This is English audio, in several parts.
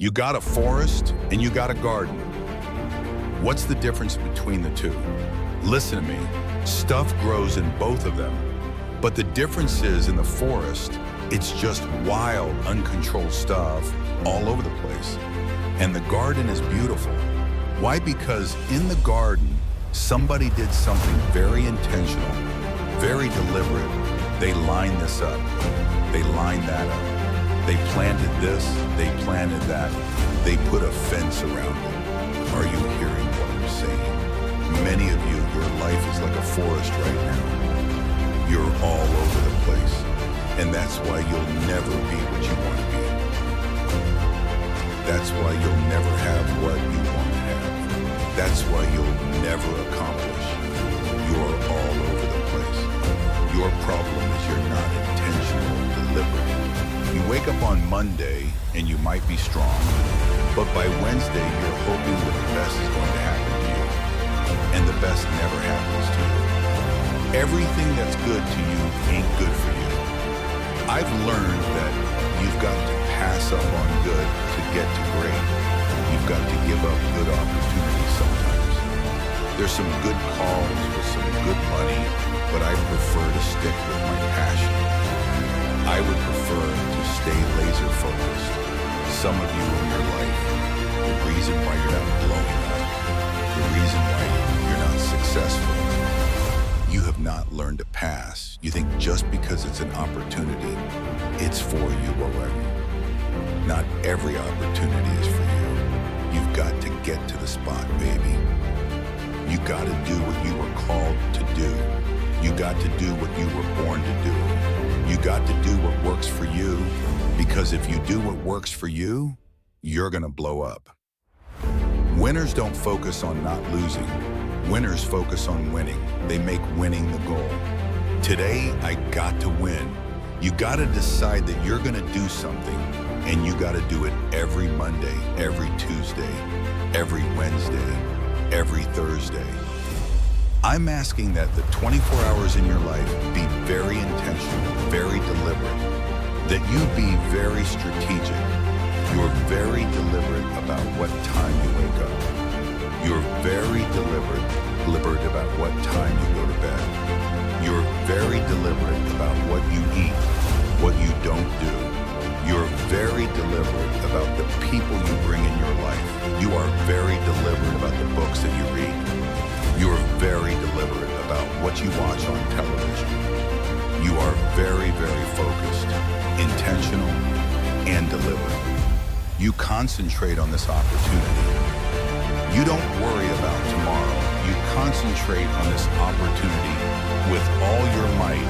You got a forest and you got a garden. What's the difference between the two? Listen to me. Stuff grows in both of them. But the difference is in the forest, it's just wild, uncontrolled stuff all over the place. And the garden is beautiful. Why? Because in the garden, somebody did something very intentional, very deliberate. They lined this up. They lined that up. They planted this, they planted that. They put a fence around it. Are you hearing what I'm saying? Many of you, your life is like a forest right now. You're all over the place. And that's why you'll never be what you want to be. That's why you'll never have what you want to have. That's why you'll never accomplish. You're all over the place. Your problem is you're not intentional and deliberate. You wake up on Monday and you might be strong, but by Wednesday you're hoping that the best is going to happen to you. And the best never happens to you. Everything that's good to you ain't good for you. I've learned that you've got to pass up on good to get to great. You've got to give up good opportunities sometimes. There's some good calls with some good money, but I prefer to stick with my passion. I would prefer to stay laser focused. Some of you in your life, the reason why you're not blowing up, the reason why you're not successful, you have not learned to pass. You think just because it's an opportunity, it's for you already. Not every opportunity is for you. You've got to get to the spot, baby. You got to do what you were called to do. You got to do what you were born to do. You got to do what works for you, because if you do what works for you, you're gonna blow up. Winners don't focus on not losing. Winners focus on winning. They make winning the goal. Today, I got to win. You gotta decide that you're gonna do something, and you gotta do it every Monday, every Tuesday, every Wednesday, every Thursday. I'm asking that the 24 hours in your life be very intentional, very deliberate, that you be very strategic. You're very deliberate about what time you wake up. You're very deliberate about what time you go to bed. You're very deliberate about what you eat, what you don't do. You're very deliberate about the people you bring in your life. You are very deliberate about the books that you read. You are very deliberate about what you watch on television. You are very, very focused, intentional, and deliberate. You concentrate on this opportunity. You don't worry about tomorrow. You concentrate on this opportunity with all your might,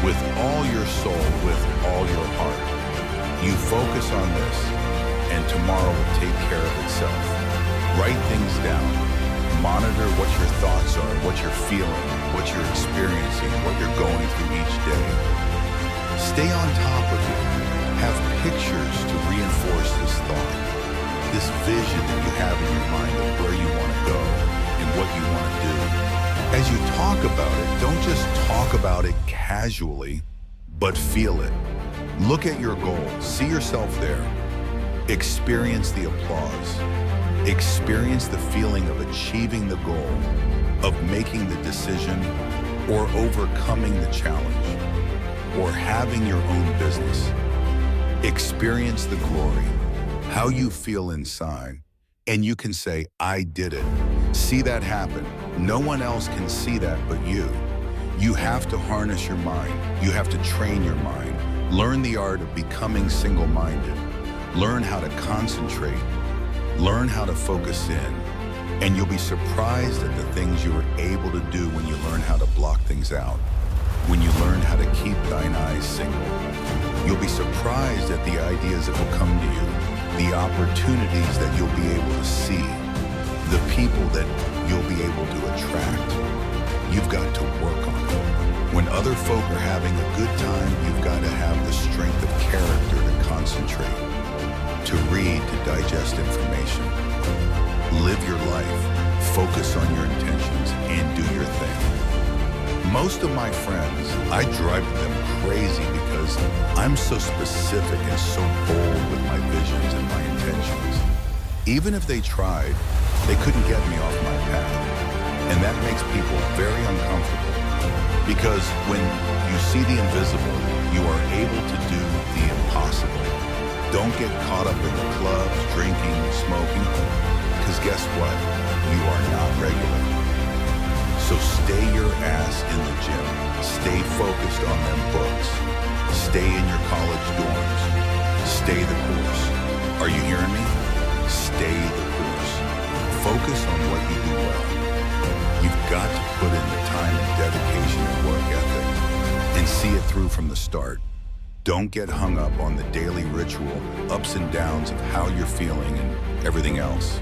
with all your soul, with all your heart. You focus on this, and tomorrow will take care of itself. Write things down. Monitor what your thoughts are, what you're feeling, what you're experiencing, what you're going through each day. Stay on top of it. Have pictures to reinforce this thought, this vision that you have in your mind of where you want to go and what you want to do. As you talk about it, don't just talk about it casually, but feel it. Look at your goal. See yourself there. Experience the applause. Experience the feeling of achieving the goal, of making the decision, or overcoming the challenge, or having your own business. Experience the glory, how you feel inside, and you can say, I did it. See that happen. No one else can see that but you. You have to harness your mind. You have to train your mind. Learn the art of becoming single-minded. Learn how to concentrate. Learn how to focus in, and you'll be surprised at the things you are able to do when you learn how to block things out, when you learn how to keep thine eyes single. You'll be surprised at the ideas that will come to you, the opportunities that you'll be able to see, the people that you'll be able to attract. You've got to work on it. When other folk are having a good time, you've got to have the strength of character to concentrate, to read, to digest information. Live your life, focus on your intentions, and do your thing. Most of my friends, I drive them crazy because I'm so specific and so bold with my visions and my intentions. Even if they tried, they couldn't get me off my path. And that makes people very uncomfortable because when you see the invisible, you are able to do the impossible. Don't get caught up in the clubs, drinking, smoking, because guess what? You are not regular. So stay your ass in the gym. Stay focused on them books. Stay in your college dorms. Stay the course. Are you hearing me? Stay the course. Focus on what you do well. You've got to put in the time and dedication and work ethic and see it through from the start. Don't get hung up on the daily ritual, ups and downs of how you're feeling and everything else.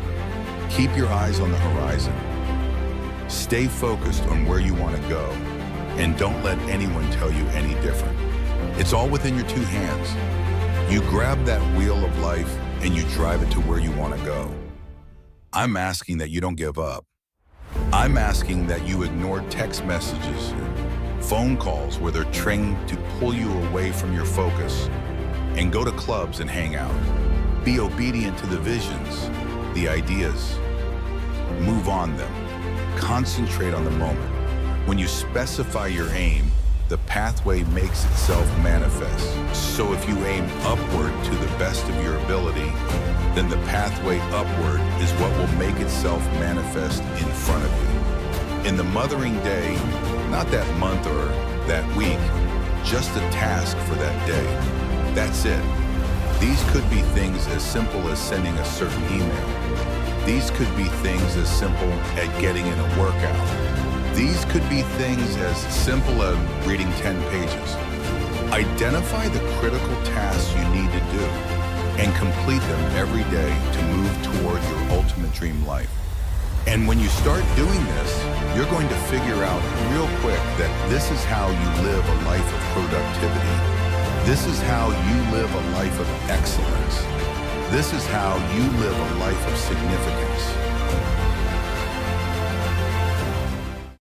Keep your eyes on the horizon. Stay focused on where you want to go, and don't let anyone tell you any different. It's all within your two hands. You grab that wheel of life and you drive it to where you want to go. I'm asking that you don't give up. I'm asking that you ignore text messages, phone calls where they're trained to pull you away from your focus, and go to clubs and hang out. Be obedient to the visions, the ideas. Move on them. Concentrate on the moment. When you specify your aim, the pathway makes itself manifest. So if you aim upward to the best of your ability, then the pathway upward is what will make itself manifest in front of you. In the mothering day, not that month or that week, just a task for that day. That's it. These could be things as simple as sending a certain email. These could be things as simple as getting in a workout. These could be things as simple as reading 10 pages. Identify the critical tasks you need to do and complete them every day to move toward your ultimate dream life. And when you start doing this, you're going to figure out real quick that this is how you live a life of productivity. This is how you live a life of excellence. This is how you live a life of significance.